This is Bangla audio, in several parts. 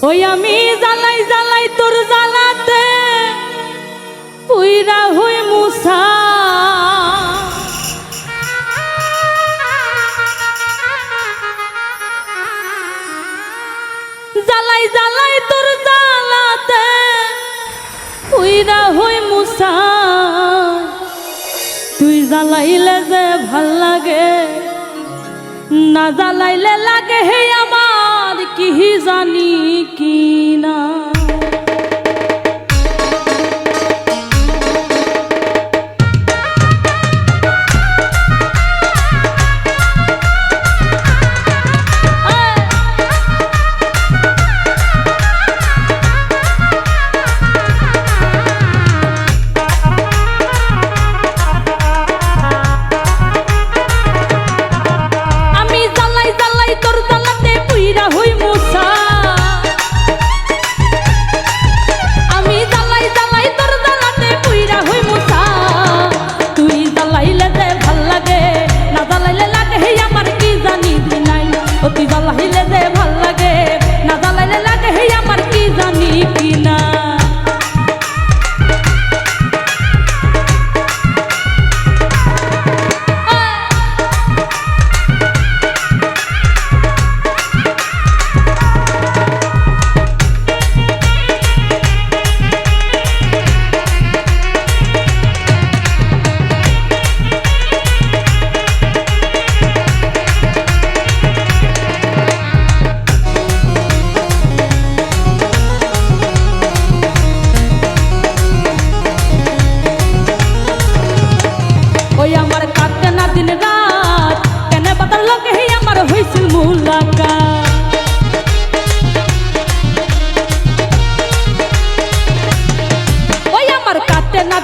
ওই আমি জ্বালাই জ্বালাই তোর জ্বালাতে পুইরা হই মুসা জ্বালাই জ্বালাই তোর জ্বালাতে পুইরা হই মুসা তুই জ্বালাইলে যে ভাল লাগে না জ্বালাইলে লাগে হে আমার কি জানি কি না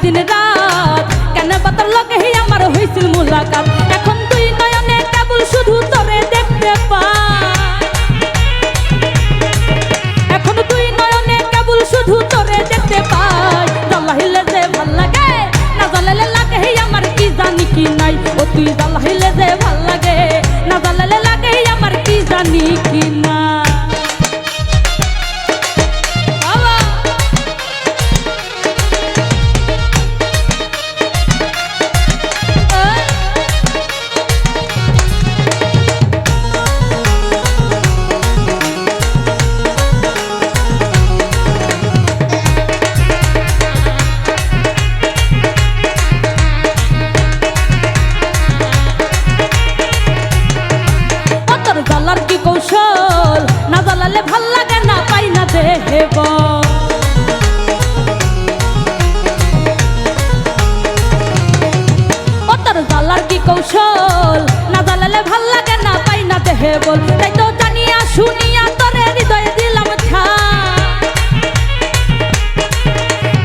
दिन रात केने बातार लगे ही आमार हইছিল मुलाकात এখন তুই নয়নে কেবল শুধু তোরে দেখতে পাই এখন তুই নয়নে কেবল শুধু তোরে দেখতে পাই জ্বালাইলে যে ভাল লাগে না জ্বালাইলে লাগে হি আমার কি জানি কি নাই ও তুই জ্বালাইলে যে ভাল লাগে না জ্বালাইলে লাগে হি আমার কি জানি কি না কৌশল না জ্বালালে ভাল লাগে না পাই না দেব ও তোর জ্বালার কি কৌশল না জ্বালালে ভাল লাগে না পাই না দেব তাই তো জানিয়া শুনিয়া তোরে হৃদয়ে দিলাম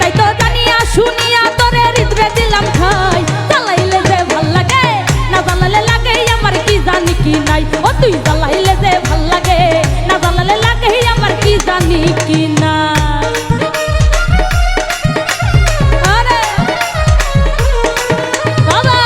তাই তো জানিয়া শুনিয়া তোরে হৃদয়ে দিলাম ঠাই জ্বালাইলে যে ভাল লাগে না জ্বালালে লাগে আমার কি জানি কি নাই ও তুই জ্বালাইলে যে ভাল লাগে না জ্বালালে লাগে আমার কি জানি কি না আরে বাবা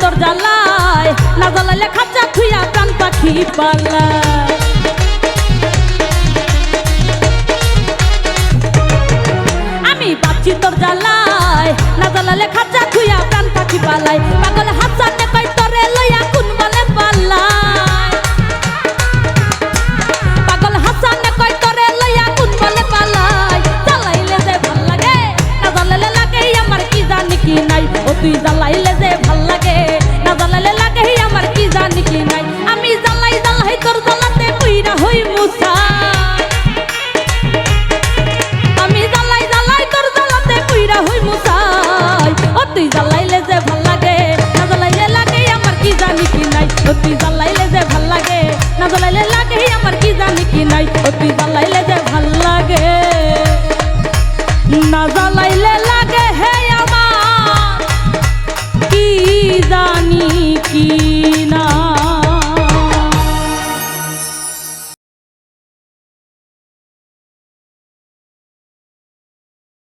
তোর জ্বালায় না জ্বালাইলে খাঁচা থুইয়া প্রাণ পাখি পালায় আমি বাঁচি তোর জ্বালায় না জ্বালাইলে খাঁচা থুইয়া প্রাণ পাখি পালায় পাগল হাসান